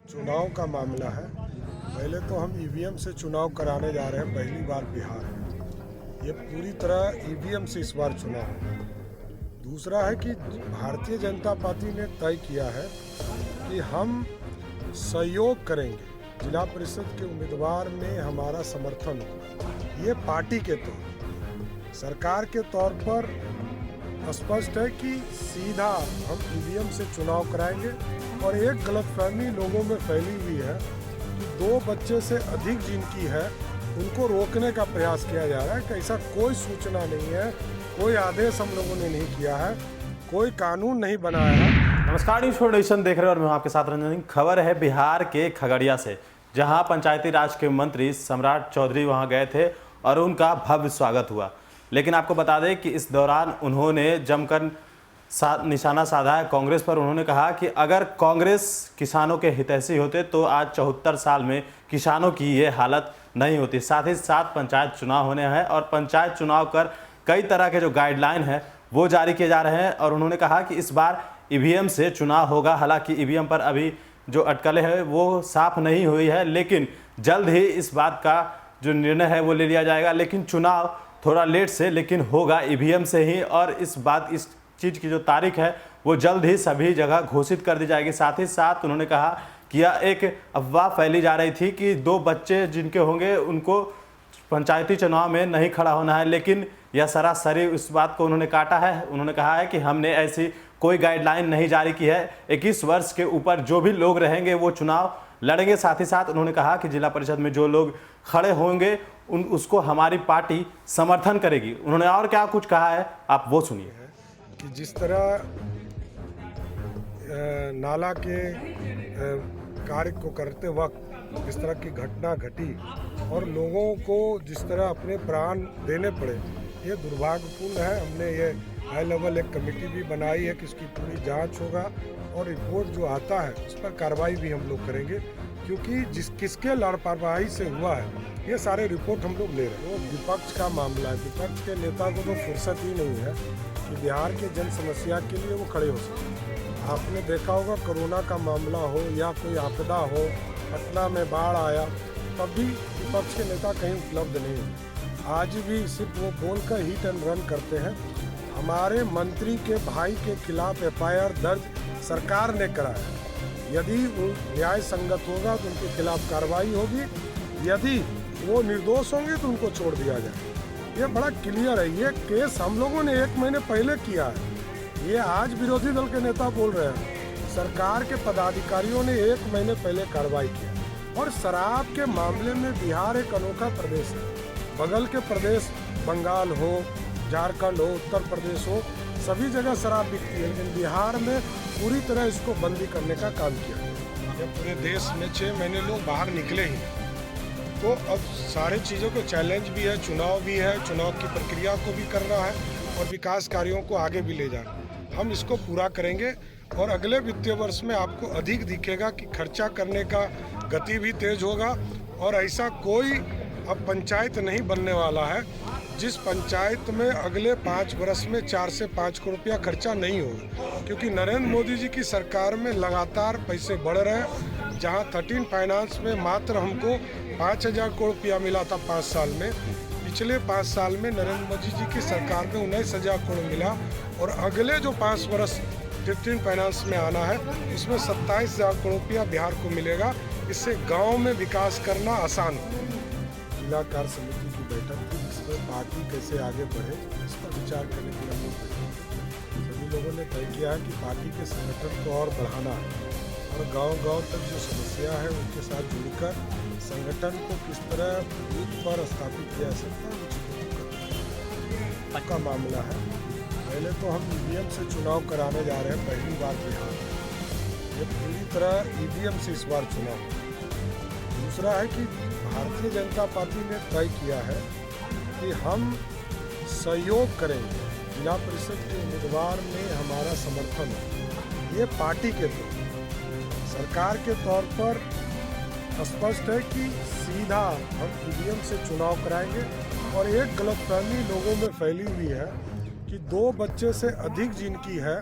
चुनाव का मामला है। पहले तो हम ईवीएम से चुनाव कराने जा रहे हैं, पहली बार बिहार में। ये पूरी तरह ईवीएम से इस बार चुनाव है। दूसरा है कि भारतीय जनता पार्टी ने तय किया है कि हम सहयोग करेंगे, जिला परिषद के उम्मीदवार में हमारा समर्थन होगा। ये पार्टी के तौर पर, सरकार के तौर पर स्पष्ट है कि सीधा हम ईवीएम से चुनाव कराएंगे। और एक गलतफहमी लोगों में फैली हुई है कि 2 बच्चे से अधिक जिनकी है उनको रोकने का प्रयास किया जा रहा है। कि ऐसा कोई सूचना नहीं है, कोई आदेश हम लोगों ने नहीं किया है, कोई कानून नहीं बनाया है। नमस्कार, न्यूज़ फाउंडेशन देख रहे हैं और मैं आपके साथ रंजन सिंह। खबर है बिहार के खगड़िया से, जहां पंचायती राज के मंत्री सम्राट चौधरी वहां गए थे और उनका भव्य स्वागत हुआ। लेकिन आपको बता दें कि इस दौरान उन्होंने जमकर निशाना साधा है कांग्रेस पर। उन्होंने कहा कि अगर कांग्रेस किसानों के हितैषी होते तो आज 74 साल में किसानों की ये हालत नहीं होती। साथ ही साथ पंचायत चुनाव होने हैं और पंचायत चुनाव कर कई तरह के जो गाइडलाइन है वो जारी किए जा रहे हैं। और उन्होंने कहा कि इस बार ईवीएम से चुनाव होगा। हालांकि ईवीएम पर अभी जो अटकलें हैं वो साफ नहीं हुई है, लेकिन जल्द ही इस बात का जो निर्णय है वो ले लिया जाएगा। लेकिन चुनाव थोड़ा लेट से लेकिन होगा ईवीएम से ही। और इस चीज़ की जो तारीख है वो जल्द ही सभी जगह घोषित कर दी जाएगी। साथ ही साथ उन्होंने कहा कि यह एक अफवाह फैली जा रही थी कि 2 बच्चे जिनके होंगे उनको पंचायती चुनाव में नहीं खड़ा होना है, लेकिन यह सरासरी उस बात को उन्होंने काटा है। उन्होंने कहा है कि हमने ऐसी कोई गाइडलाइन नहीं जारी की है। 21 वर्ष के ऊपर जो भी लोग रहेंगे वो चुनाव लड़ेंगे। साथ ही साथ उन्होंने कहा कि जिला परिषद में जो लोग खड़े होंगे उसको हमारी पार्टी समर्थन करेगी। उन्होंने और क्या कुछ कहा है, आप वो सुनिए। कि जिस तरह नाला के कार्य को करते वक्त इस तरह की घटना घटी और लोगों को जिस तरह अपने प्राण देने पड़े, ये दुर्भाग्यपूर्ण है। हमने ये हाई लेवल एक कमेटी भी बनाई है कि इसकी पूरी जांच होगा और रिपोर्ट जो आता है उस पर कार्रवाई भी हम लोग करेंगे। क्योंकि किसके लापरवाही से हुआ है ये सारे रिपोर्ट हम लोग ले रहे हैं। वो विपक्ष का मामला है। विपक्ष के नेता को तो फुर्सत ही नहीं है कि बिहार के जन समस्या के लिए वो खड़े हो सके। आपने देखा होगा कोरोना का मामला हो या कोई आपदा हो, पटना में बाढ़ आया, तब भी विपक्ष के नेता कहीं उपलब्ध नहीं है। आज भी सिर्फ वो बोलकर हिट एंड रन करते हैं। हमारे मंत्री के भाई के खिलाफ FIR दर्ज सरकार ने कराया। यदि वो न्याय संगत होगा तो उनके खिलाफ कार्रवाई होगी, यदि वो निर्दोष होंगे तो उनको छोड़ दिया जाए। ये बड़ा क्लियर है। ये केस हम लोगों ने 1 महीने पहले किया है। ये आज विरोधी दल के नेता बोल रहे हैं। सरकार के पदाधिकारियों ने 1 महीने पहले कार्रवाई किया। और शराब के मामले में बिहार एक अनोखा प्रदेश है। बगल के प्रदेश बंगाल हो, झारखंड हो, उत्तर प्रदेश हो, सभी जगह शराब बिकती है, लेकिन बिहार में पूरी तरह इसको बंदी करने का काम किया। जब पूरे देश में 6 महीने लोग बाहर निकले ही, तो अब सारे चीज़ों को चैलेंज भी है, चुनाव भी है, चुनाव की प्रक्रिया को भी करना है और विकास कार्यों को आगे भी ले जाना। हम इसको पूरा करेंगे और अगले वित्तीय वर्ष में आपको अधिक दिखेगा कि खर्चा करने का गति भी तेज होगा। और ऐसा कोई अब पंचायत नहीं बनने वाला है जिस पंचायत में अगले 5 वर्ष में 4 से 5 करोड़ रुपया खर्चा नहीं होगा। क्योंकि नरेंद्र मोदी जी की सरकार में लगातार पैसे बढ़ रहे हैं। जहां 13 फाइनेंस में मात्र हमको 5,000 करोड़ रुपया मिला था 5 साल में, पिछले 5 साल में नरेंद्र मोदी जी की सरकार में 19,000 करोड़ मिला। और अगले जो 5 वर्ष 15 फाइनेंस में आना है, इसमें 27,000 करोड़ रुपया बिहार को मिलेगा। इससे गांव में विकास करना आसान हो। जिला कार्य समिति की बैठक थी, जिसमें पार्टी कैसे आगे बढ़े इस पर विचार करने के लिए हम लोग सभी लोगों ने तय किया है कि पार्टी के संगठन को और बढ़ाना है और गांव-गांव तक जो समस्या है उनके साथ जुड़कर संगठन को किस तरह बूथ पर स्थापित किया जा सकता है, वो का मामला है। पहले तो हम ईवीएम से चुनाव कराने जा रहे हैं, पहली बार बिहार में। ये पूरी तरह ईवीएम से इस बार चुनाव। दूसरा है कि भारतीय जनता पार्टी ने तय किया है कि हम सहयोग करेंगे, जिला परिषद के उम्मीदवार में हमारा समर्थन है। ये पार्टी के तौर पर, सरकार के तौर पर स्पष्ट है कि सीधा हम ईवीएम से चुनाव कराएंगे। और एक गलतफहमी लोगों में फैली हुई है कि 2 बच्चे से अधिक जिनकी है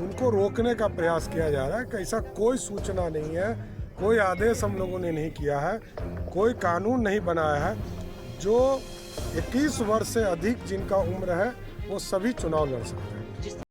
उनको रोकने का प्रयास किया जा रहा है। कि ऐसा कोई सूचना नहीं है, कोई आदेश हम लोगों ने नहीं किया है, कोई कानून नहीं बनाया है। जो 21 वर्ष से अधिक जिनका उम्र है वो सभी चुनाव लड़ सकते हैं।